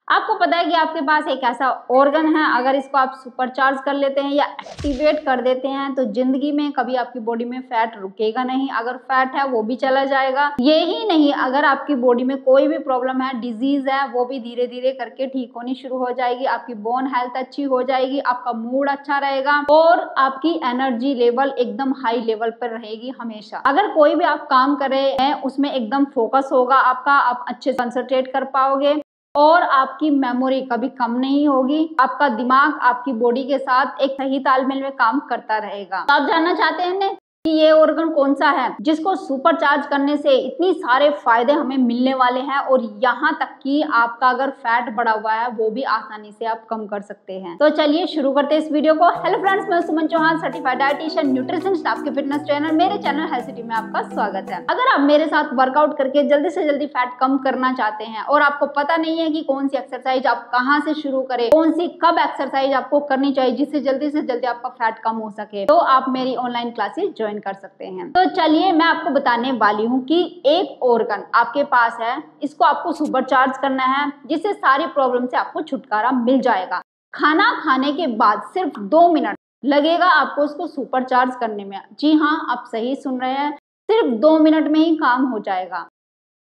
आपको पता है कि आपके पास एक ऐसा ऑर्गन है, अगर इसको आप सुपरचार्ज कर लेते हैं या एक्टिवेट कर देते हैं तो जिंदगी में कभी आपकी बॉडी में फैट रुकेगा नहीं। अगर फैट है वो भी चला जाएगा। ये ही नहीं, अगर आपकी बॉडी में कोई भी प्रॉब्लम है, डिजीज है, वो भी धीरे धीरे करके ठीक होनी शुरू हो जाएगी। आपकी बोन हेल्थ अच्छी हो जाएगी, आपका मूड अच्छा रहेगा और आपकी एनर्जी लेवल एकदम हाई लेवल पर रहेगी हमेशा। अगर कोई भी आप काम कर रहे हैं उसमें एकदम फोकस होगा आपका, आप अच्छे से कंसंट्रेट कर पाओगे और आपकी मेमोरी कभी कम नहीं होगी। आपका दिमाग आपकी बॉडी के साथ एक सही तालमेल में काम करता रहेगा। तो आप जानना चाहते हैं ना कि ये ऑर्गन कौन सा है जिसको सुपर चार्ज करने से इतनी सारे फायदे हमें मिलने वाले हैं और यहाँ तक कि आपका अगर फैट बढ़ा हुआ है वो भी आसानी से आप कम कर सकते हैं। तो चलिए शुरू करते हैं इस वीडियो को। हेलो फ्रेंड्स, मैं सुमन चौहान, सर्टिफाइड डाइटिशियन, न्यूट्रिशनिस्ट, आपके फिटनेस ट्रेनर। मेरे चैनल हेल्थ सिटी में आपका स्वागत है। अगर आप मेरे साथ वर्कआउट करके जल्दी से जल्दी फैट कम करना चाहते हैं और आपको पता नहीं है कि कौन सी एक्सरसाइज आप कहाँ से शुरू करें, कौन सी कब एक्सरसाइज आपको करनी चाहिए जिससे जल्दी से जल्दी आपका फैट कम हो सके, तो आप मेरी ऑनलाइन क्लासेस ज्वाइन कर सकते हैं। तो चलिए मैं आपको बताने वाली हूँ कि एक ऑर्गन आपके पास है, इसको आपको सुपरचार्ज करना है जिससे सारी प्रॉब्लम से आपको छुटकारा मिल जाएगा। खाना खाने के बाद सिर्फ 2 मिनट लगेगा आपको इसको सुपरचार्ज करने में। जी हाँ, आप सही सुन रहे हैं, सिर्फ 2 मिनट में ही काम हो जाएगा।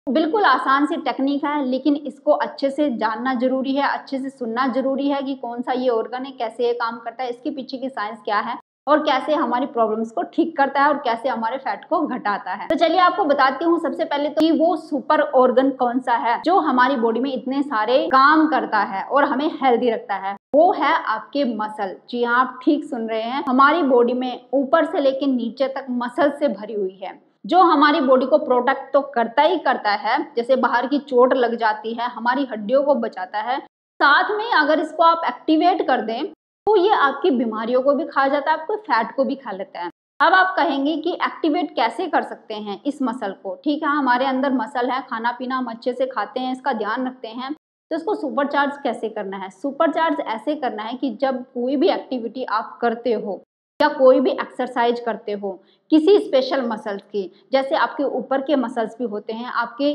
बिल्कुल आसान सी टेक्निक है, लेकिन इसको अच्छे से जानना जरूरी है, अच्छे से सुनना जरूरी है कि कौन सा ये ऑर्गन है, कैसे ये काम करता है, इसके पीछे की साइंस क्या है और कैसे हमारी प्रॉब्लम्स को ठीक करता है और कैसे हमारे फैट को घटाता है। तो चलिए आपको बताती हूँ सबसे पहले तो कि वो सुपर ऑर्गन कौन सा है जो हमारी बॉडी में इतने सारे काम करता है और हमें हेल्दी रखता है। वो है आपके मसल। जी हाँ, आप ठीक सुन रहे हैं, हमारी बॉडी में ऊपर से लेकर नीचे तक मसल से भरी हुई है जो हमारी बॉडी को प्रोटेक्ट तो करता ही करता है। जैसे बाहर की चोट लग जाती है, हमारी हड्डियों को बचाता है, साथ में अगर इसको आप एक्टिवेट कर दें तो ये आपकी बीमारियों को भी खा जाता है, आपको फैट को भी खा लेता है। अब आप कहेंगे कि एक्टिवेट कैसे कर सकते हैं इस मसल को। ठीक है, हमारे अंदर मसल है, खाना पीना हम अच्छे से खाते हैं, इसका ध्यान रखते हैं, तो इसको सुपरचार्ज कैसे करना है। सुपरचार्ज ऐसे करना है कि जब कोई भी एक्टिविटी आप करते हो या कोई भी एक्सरसाइज करते हो किसी स्पेशल मसल्स की, जैसे आपके ऊपर के मसल्स भी होते हैं, आपके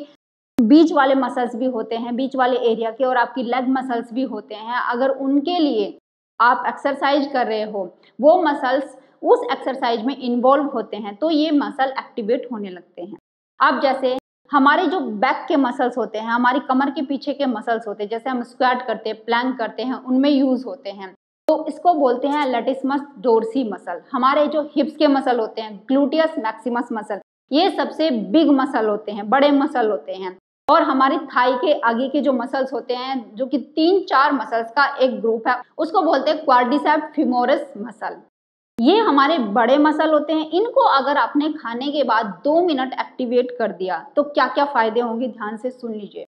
बीच वाले मसल्स भी होते हैं, बीच वाले एरिया के, और आपकी लेग मसल्स भी होते हैं, अगर उनके लिए आप एक्सरसाइज कर रहे हो, वो मसल्स उस एक्सरसाइज में इन्वॉल्व होते हैं तो ये मसल एक्टिवेट होने लगते हैं। अब जैसे हमारे जो बैक के मसल्स होते हैं, हमारी कमर के पीछे के मसल्स होते हैं, जैसे हम स्क्वाट करते हैं, प्लैंक करते हैं, उनमें यूज होते हैं, तो इसको बोलते हैं लैटिस्मस डोर्सी मसल। हमारे जो हिप्स के मसल होते हैं, ग्लूटियस मैक्सिमस मसल, ये सबसे बिग मसल होते हैं, बड़े मसल होते हैं। और हमारी थाई के आगे के जो मसल्स होते हैं, जो कि 3-4 मसल्स का एक ग्रुप है, उसको बोलते हैं क्वाड्रिसेप्स फीमोरिस मसल। ये हमारे बड़े मसल होते हैं। इनको अगर आपने खाने के बाद 2 मिनट एक्टिवेट कर दिया तो क्या क्या फायदे होंगे, ध्यान से सुन लीजिए।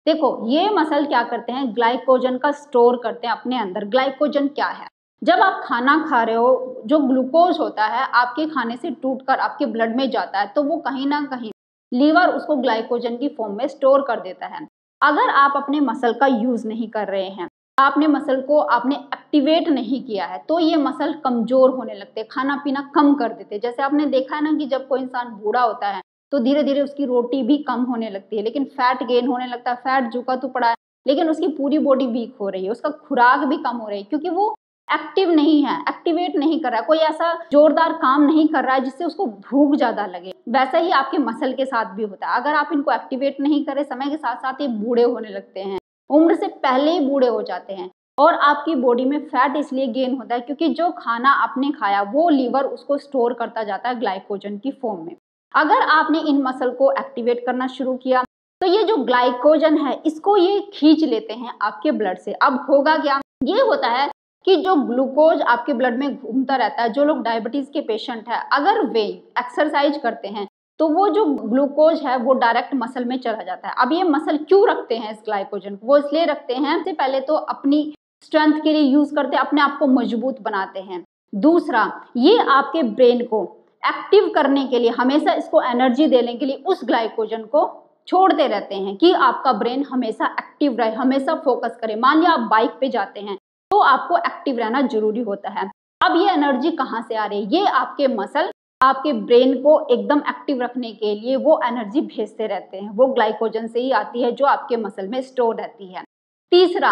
देखो, ये मसल क्या करते हैं, ग्लाइकोजन का स्टोर करते हैं अपने अंदर। ग्लाइकोजन क्या है? जब आप खाना खा रहे हो, जो ग्लूकोज होता है आपके खाने से टूटकर आपके ब्लड में जाता है, तो वो कहीं ना कहीं लीवर उसको ग्लाइकोजन की फॉर्म में स्टोर कर देता है। अगर आप अपने मसल का यूज नहीं कर रहे हैं, आपने मसल को आपने एक्टिवेट नहीं किया है, तो ये मसल कमजोर होने लगते हैं, खाना पीना कम कर देते हैं। जैसे आपने देखा है ना कि जब कोई इंसान बूढ़ा होता है तो धीरे धीरे उसकी रोटी भी कम होने लगती है, लेकिन फैट गेन होने लगता है, फैट झुका तो पड़ा है, लेकिन उसकी पूरी बॉडी वीक हो रही है, उसका खुराक भी कम हो रही है, क्योंकि वो एक्टिव नहीं है, एक्टिवेट नहीं कर रहा है, कोई ऐसा जोरदार काम नहीं कर रहा है जिससे उसको भूख ज्यादा लगे। वैसा ही आपके मसल के साथ भी होता है। अगर आप इनको एक्टिवेट नहीं करें, समय के साथ साथ ये बूढ़े होने लगते हैं, उम्र से पहले ही बूढ़े हो जाते हैं। और आपकी बॉडी में फैट इसलिए गेन होता है क्योंकि जो खाना आपने खाया वो लीवर उसको स्टोर करता जाता है ग्लाइकोजन की फॉर्म में। अगर आपने इन मसल को एक्टिवेट करना शुरू किया तो ये जो ग्लाइकोजन है इसको ये खींच लेते हैं आपके ब्लड से। अब होगा क्या, ये होता है कि जो ग्लूकोज आपके ब्लड में घूमता रहता है, जो लोग डायबिटीज के पेशेंट है, अगर वे एक्सरसाइज करते हैं तो वो जो ग्लूकोज है वो डायरेक्ट मसल में चला जाता है। अब ये मसल क्यों रखते हैं इस ग्लाइकोजन को? वो इसलिए रखते हैं, सबसे पहले तो अपनी स्ट्रेंथ के लिए यूज करते हैं, अपने आप को मजबूत बनाते हैं। दूसरा, ये आपके ब्रेन को एक्टिव करने के लिए, हमेशा इसको एनर्जी देने के लिए उस ग्लाइकोजन को छोड़ते रहते हैं कि आपका ब्रेन हमेशा एक्टिव रहे, हमेशा फोकस करे। मान लिया आप बाइक पे जाते हैं तो आपको एक्टिव रहना जरूरी होता है। अब ये एनर्जी कहाँ से आ रही है? ये आपके मसल आपके ब्रेन को एकदम एक्टिव रखने के लिए वो एनर्जी भेजते रहते हैं, वो ग्लाइकोजन से ही आती है जो आपके मसल में स्टोर रहती है। तीसरा,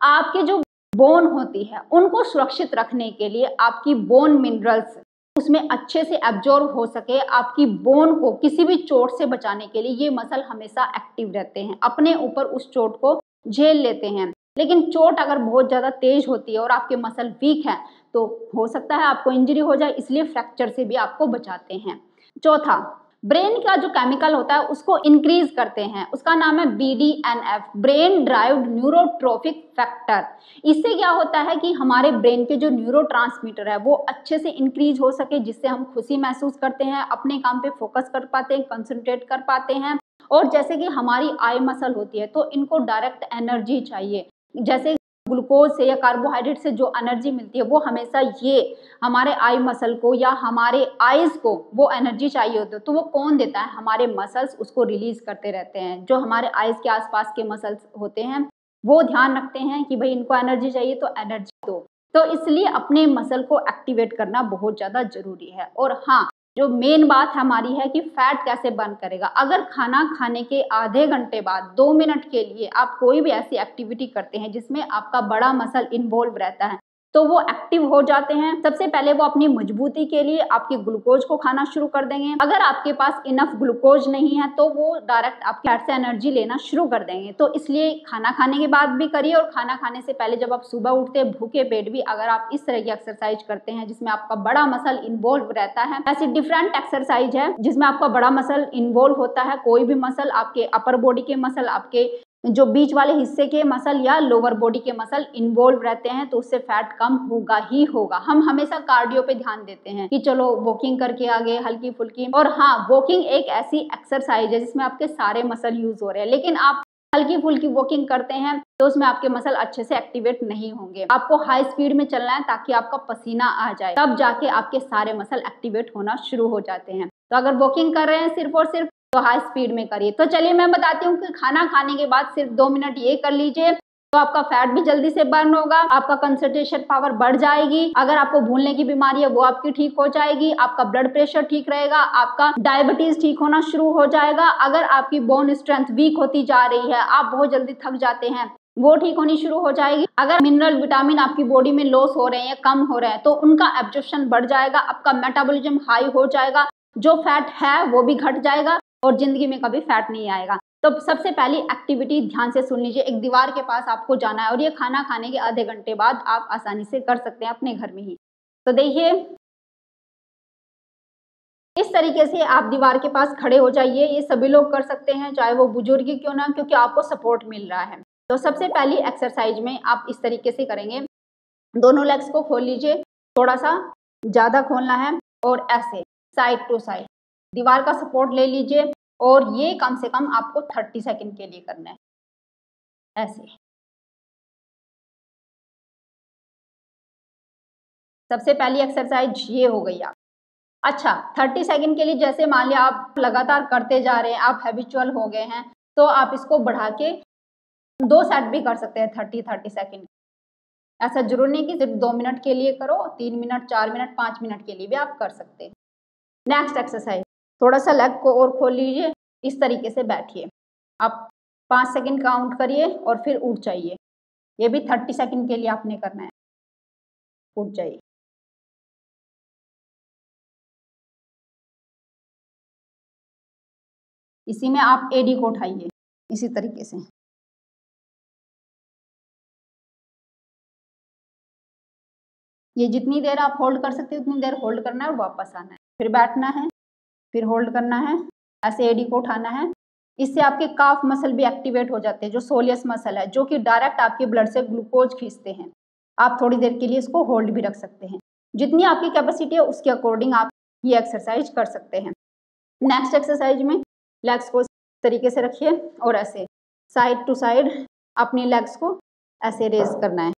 आपके जो बोन होती है उनको सुरक्षित रखने के लिए आपकी बोन मिनरल्स उसमें अच्छे से एब्जॉर्ब हो सके, आपकी बोन को किसी भी चोट से बचाने के लिए ये मसल हमेशा एक्टिव रहते हैं, अपने ऊपर उस चोट को झेल लेते हैं। लेकिन चोट अगर बहुत ज़्यादा तेज होती है और आपके मसल वीक है तो हो सकता है आपको इंजरी हो जाए, इसलिए फ्रैक्चर से भी आपको बचाते हैं। चौथा, ब्रेन का जो केमिकल होता है उसको इंक्रीज करते हैं, उसका नाम है BDNF, brain derived neurotrophic factor. इससे क्या होता है कि हमारे ब्रेन के जो न्यूरोट्रांसमीटर है वो अच्छे से इंक्रीज हो सके, जिससे हम खुशी महसूस करते हैं, अपने काम पे फोकस कर पाते हैं, कंसंट्रेट कर पाते हैं। और जैसे कि हमारी आई मसल होती है तो इनको डायरेक्ट एनर्जी चाहिए, जैसे ग्लूकोज से या कार्बोहाइड्रेट से जो एनर्जी मिलती है वो हमेशा ये हमारे आई मसल को या हमारे आईज को वो एनर्जी चाहिए होती है, तो वो कौन देता है? हमारे मसल्स उसको रिलीज करते रहते हैं। जो हमारे आईज के आसपास के मसल्स होते हैं वो ध्यान रखते हैं कि भाई इनको एनर्जी चाहिए तो एनर्जी दो। तो इसलिए अपने मसल को एक्टिवेट करना बहुत ज़्यादा जरूरी है। और हाँ, जो मेन बात हमारी है कि फैट कैसे बर्न करेगा। अगर खाना खाने के आधे घंटे बाद 2 मिनट के लिए आप कोई भी ऐसी एक्टिविटी करते हैं जिसमें आपका बड़ा मसल इन्वॉल्व रहता है तो वो एक्टिव हो जाते हैं। सबसे पहले वो अपनी मजबूती के लिए आपके ग्लूकोज को खाना शुरू कर देंगे। अगर आपके पास इनफ ग्लूकोज नहीं है तो वो डायरेक्ट आपके फैट से एनर्जी लेना शुरू कर देंगे। तो इसलिए खाना खाने के बाद भी करिए और खाना खाने से पहले जब आप सुबह उठते हैं भूखे पेट भी अगर आप इस तरह की एक्सरसाइज करते हैं जिसमें आपका बड़ा मसल इन्वॉल्व रहता है। ऐसी डिफरेंट एक्सरसाइज है जिसमें आपका बड़ा मसल इन्वॉल्व होता है, कोई भी मसल, आपके अपर बॉडी के मसल, आपके जो बीच वाले हिस्से के मसल या लोअर बॉडी के मसल इन्वॉल्व रहते हैं, तो उससे फैट कम होगा ही होगा। हम हमेशा कार्डियो पे ध्यान देते हैं कि चलो वॉकिंग करके आगे हल्की फुल्की, और हाँ, वॉकिंग एक ऐसी एक्सरसाइज है जिसमें आपके सारे मसल यूज हो रहे हैं, लेकिन आप हल्की फुल्की वॉकिंग करते हैं तो उसमें आपके मसल अच्छे से एक्टिवेट नहीं होंगे। आपको हाई स्पीड में चलना है ताकि आपका पसीना आ जाए, तब जाके आपके सारे मसल एक्टिवेट होना शुरू हो जाते हैं। तो अगर वॉकिंग कर रहे हैं सिर्फ और सिर्फ तो हाई स्पीड में करिए। तो चलिए मैं बताती हूँ कि खाना खाने के बाद सिर्फ 2 मिनट ये कर लीजिए तो आपका फैट भी जल्दी से बर्न होगा, आपका कंसंट्रेशन पावर बढ़ जाएगी, अगर आपको भूलने की बीमारी है वो आपकी ठीक हो जाएगी, आपका ब्लड प्रेशर ठीक रहेगा, आपका डायबिटीज ठीक होना शुरू हो जाएगा। अगर आपकी बोन स्ट्रेंथ वीक होती जा रही है, आप बहुत जल्दी थक जाते हैं, वो ठीक होनी शुरू हो जाएगी। अगर मिनरल विटामिन आपकी बॉडी में लॉस हो रहे हैं या कम हो रहे हैं तो उनका एब्जॉर्प्शन बढ़ जाएगा, आपका मेटाबॉलिज्म हाई हो जाएगा, जो फैट है वो भी घट जाएगा और जिंदगी में कभी फैट नहीं आएगा। तो सबसे पहली एक्टिविटी ध्यान से सुन लीजिए, एक दीवार के पास आपको जाना है और ये खाना खाने के आधे घंटे बाद आप आसानी से कर सकते हैं अपने घर में ही। तो देखिए इस तरीके से आप दीवार के पास खड़े हो जाइए, ये सभी लोग कर सकते हैं चाहे वो बुजुर्ग ही क्यों ना, क्योंकि आपको सपोर्ट मिल रहा है। तो सबसे पहली एक्सरसाइज में आप इस तरीके से करेंगे, दोनों लेग्स को खोल लीजिए, थोड़ा सा ज्यादा खोलना है और ऐसे साइड टू साइड दीवार का सपोर्ट ले लीजिए और ये कम से कम आपको 30 सेकंड के लिए करना है ऐसे। सबसे पहली एक्सरसाइज ये हो गई आप। अच्छा, 30 सेकंड के लिए जैसे मान लिया आप लगातार करते जा रहे हैं, आप हैबिचुअल हो गए हैं, तो आप इसको बढ़ा के 2 सेट भी कर सकते हैं 30 सेकंड। ऐसा जरूर नहीं कि सिर्फ 2 मिनट के लिए करो, 3 मिनट, 4 मिनट, 5 मिनट के लिए भी आप कर सकते हैं। नेक्स्ट एक्सरसाइज, थोड़ा सा लेग को और खोल लीजिए, इस तरीके से बैठिए, आप 5 सेकंड काउंट करिए और फिर उठ जाइए। ये भी 30 सेकंड के लिए आपने करना है, उठ जाइए। इसी में आप एडी को उठाइए इसी तरीके से। ये जितनी देर आप होल्ड कर सकते हैं उतनी देर होल्ड करना है और वापस आना है, फिर बैठना है, फिर होल्ड करना है, ऐसे एडी को उठाना है। इससे आपके काफ मसल भी एक्टिवेट हो जाते हैं, जो सोलियस मसल है, जो कि डायरेक्ट आपके ब्लड से ग्लूकोज खींचते हैं। आप थोड़ी देर के लिए इसको होल्ड भी रख सकते हैं, जितनी आपकी कैपेसिटी है उसके अकॉर्डिंग आप ये एक्सरसाइज कर सकते हैं। नेक्स्ट एक्सरसाइज में लेग्स को इस तरीके से रखिए और ऐसे साइड टू साइड अपनी लेग्स को ऐसे रेज करना है।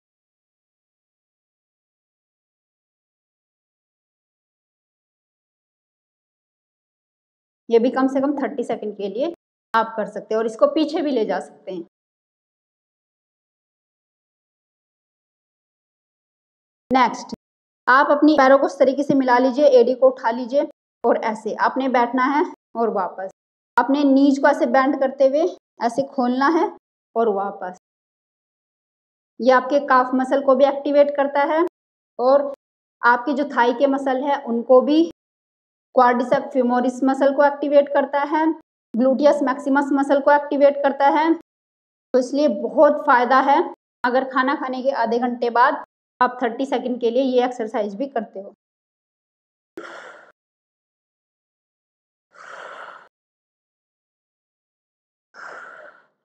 ये भी कम से कम 30 सेकंड के लिए आप कर सकते हैं और इसको पीछे भी ले जा सकते हैं। नेक्स्ट, आप अपनी पैरों को इस तरीके से मिला लीजिए, एडी को उठा लीजिए और ऐसे आपने बैठना है और वापस अपने नीज को ऐसे बेंड करते हुए ऐसे खोलना है और वापस। ये आपके काफ मसल को भी एक्टिवेट करता है और आपके जो थाई के मसल है उनको भी, क्वाड्रिसेप्स फेमोरिस मसल को एक्टिवेट करता है, ग्लूटियस मैक्सिमस मसल को एक्टिवेट करता है। तो इसलिए बहुत फ़ायदा है अगर खाना खाने के आधे घंटे बाद आप 30 सेकंड के लिए ये एक्सरसाइज भी करते हो।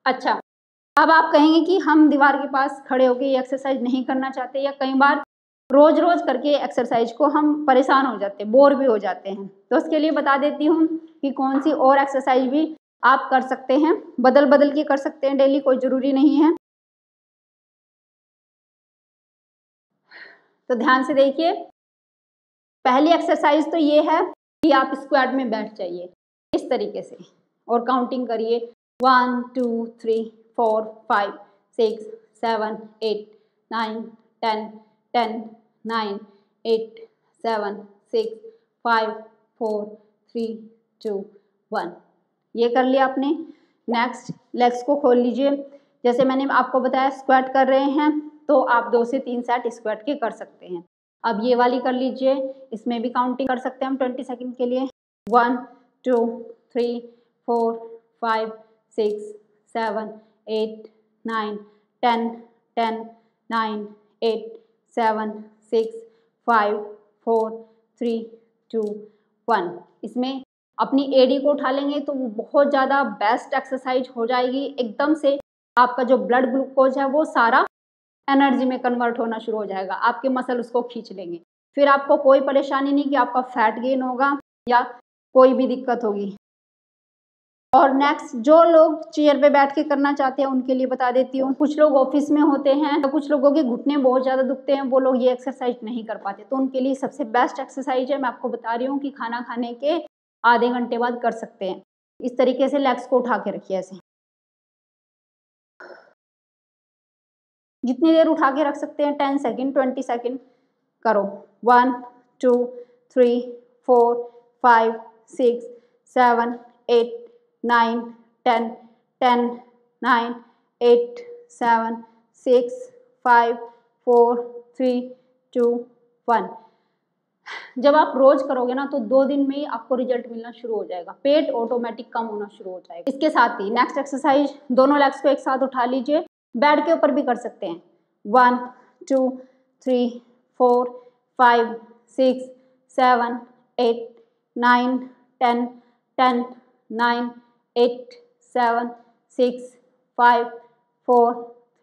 अच्छा, अब आप कहेंगे कि हम दीवार के पास खड़े होकर ये एक्सरसाइज नहीं करना चाहते, या कई बार रोज रोज करके एक्सरसाइज को हम परेशान हो जाते हैं, बोर भी हो जाते हैं। तो उसके लिए बता देती हूँ कि कौन सी और एक्सरसाइज भी आप कर सकते हैं, बदल बदल के कर सकते हैं डेली, कोई ज़रूरी नहीं है। तो ध्यान से देखिए, पहली एक्सरसाइज तो ये है कि आप स्क्वाट में बैठ जाइए इस तरीके से और काउंटिंग करिए 1 2 3 4 5 6 7 8 9 10 10 9 8 7 6 5 4 3 2 1। ये कर लिया आपने। नेक्स्ट, लेग्स को खोल लीजिए। जैसे मैंने आपको बताया स्क्वाट कर रहे हैं तो आप 2 से 3 सेट स्क्वाट के कर सकते हैं। अब ये वाली कर लीजिए, इसमें भी काउंटिंग कर सकते हैं हम 20 सेकंड के लिए। 1 2 3 4 5 6 7 8 9 10 10 9 8 7 6 5 4 3 2 1। इसमें अपनी एडी को उठा लेंगे तो वो बहुत ज़्यादा बेस्ट एक्सरसाइज हो जाएगी। एकदम से आपका जो ब्लड ग्लूकोज है वो सारा एनर्जी में कन्वर्ट होना शुरू हो जाएगा, आपके मसल उसको खींच लेंगे। फिर आपको कोई परेशानी नहीं कि आपका फैट गेन होगा या कोई भी दिक्कत होगी। और नेक्स्ट, जो लोग चेयर पे बैठ के करना चाहते हैं उनके लिए बता देती हूँ। कुछ लोग ऑफिस में होते हैं तो कुछ लोगों के घुटने बहुत ज़्यादा दुखते हैं, वो लोग ये एक्सरसाइज नहीं कर पाते, तो उनके लिए सबसे बेस्ट एक्सरसाइज है, मैं आपको बता रही हूँ कि खाना खाने के आधे घंटे बाद कर सकते हैं। इस तरीके से लेग्स को उठा के रखिए, ऐसे जितनी देर उठा के रख सकते हैं, 10 सेकंड 20 सेकंड करो। 1 2 3 4 5 6 7 8 9 10 10 9 8 7 6 5 4 3 2 1। जब आप रोज करोगे ना तो 2 दिन में ही आपको रिजल्ट मिलना शुरू हो जाएगा, पेट ऑटोमेटिक कम होना शुरू हो जाएगा। इसके साथ ही नेक्स्ट एक्सरसाइज, दोनों लेग्स को एक साथ उठा लीजिए, बेड के ऊपर भी कर सकते हैं। 1 2 3 4 5 6 7 8 9 10 10 9 8 7 6 5 4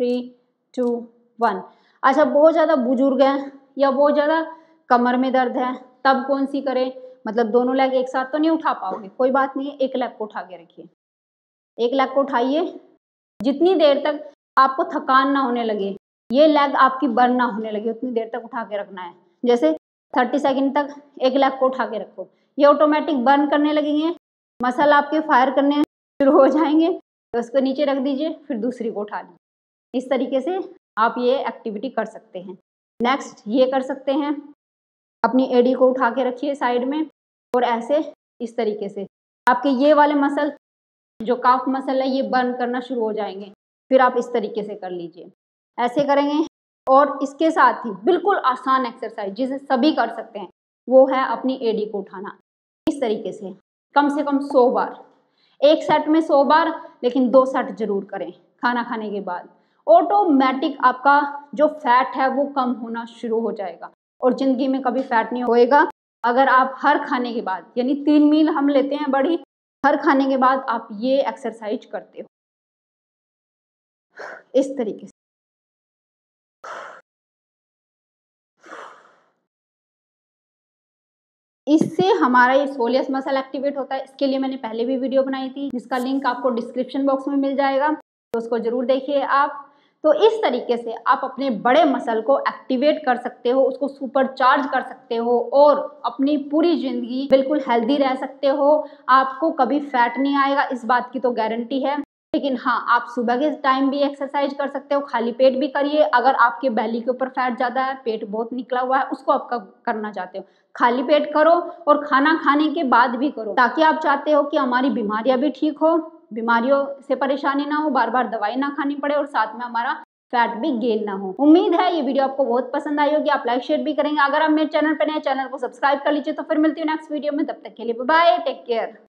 3 2 1। अच्छा, बहुत ज़्यादा बुजुर्ग हैं या बहुत ज़्यादा कमर में दर्द है, तब कौन सी करें? मतलब दोनों लेग एक साथ तो नहीं उठा पाओगे, कोई बात नहीं है, एक लेग को उठा के रखिए। एक लेग को उठाइए, जितनी देर तक आपको थकान ना होने लगे, ये लेग आपकी बर्न ना होने लगे, उतनी देर तक उठा के रखना है। जैसे 30 सेकंड तक एक लेग को उठा के रखो, ये ऑटोमेटिक बर्न करने लगेंगे, मसल आपके फायर करने शुरू हो जाएंगे, तो उसको नीचे रख दीजिए, फिर दूसरी को उठा लीजिए। इस तरीके से आप ये एक्टिविटी कर सकते हैं। नेक्स्ट, ये कर सकते हैं, अपनी एडी को उठा के रखिए साइड में और ऐसे इस तरीके से आपके ये वाले मसल जो काफ मसल है ये बर्न करना शुरू हो जाएंगे। फिर आप इस तरीके से कर लीजिए, ऐसे करेंगे। और इसके साथ ही बिल्कुल आसान एक्सरसाइज जिसे सभी कर सकते हैं वो है अपनी एडी को उठाना। इस तरीके से कम 100 बार, एक सेट में 100 बार, लेकिन 2 सेट जरूर करें खाना खाने के बाद। ऑटोमेटिक आपका जो फैट है वो कम होना शुरू हो जाएगा और ज़िंदगी में कभी फैट नहीं होएगा अगर आप हर खाने के बाद, यानी 3 मील हम लेते हैं बड़ी, हर खाने के बाद आप ये एक्सरसाइज करते हो इस तरीके से। इससे हमारा ये सोलियस मसल एक्टिवेट होता है। इसके लिए मैंने पहले भी वीडियो बनाई थी जिसका लिंक आपको डिस्क्रिप्शन बॉक्स में मिल जाएगा, तो उसको जरूर देखिए आप। तो इस तरीके से आप अपने बड़े मसल को एक्टिवेट कर सकते हो, उसको सुपर चार्ज कर सकते हो और अपनी पूरी जिंदगी बिल्कुल हेल्दी रह सकते हो। आपको कभी फैट नहीं आएगा, इस बात की तो गारंटी है। लेकिन हाँ, आप सुबह के टाइम भी एक्सरसाइज कर सकते हो, खाली पेट भी करिए। अगर आपके बेली के ऊपर फैट ज़्यादा है, पेट बहुत निकला हुआ है, उसको आप करना चाहते हो, खाली पेट करो और खाना खाने के बाद भी करो, ताकि आप चाहते हो कि हमारी बीमारियां भी ठीक हो, बीमारियों से परेशानी ना हो, बार बार दवाई ना खानी पड़े और साथ में हमारा फैट भी गेन ना हो। उम्मीद है ये वीडियो आपको बहुत पसंद आई होगी, आप लाइक शेयर भी करेंगे। अगर आप मेरे चैनल पर नए, चैनल को सब्सक्राइब कर लीजिए। तो फिर मिलती हूँ नेक्स्ट वीडियो में, तब तक के लिए बाय बाय, टेक केयर।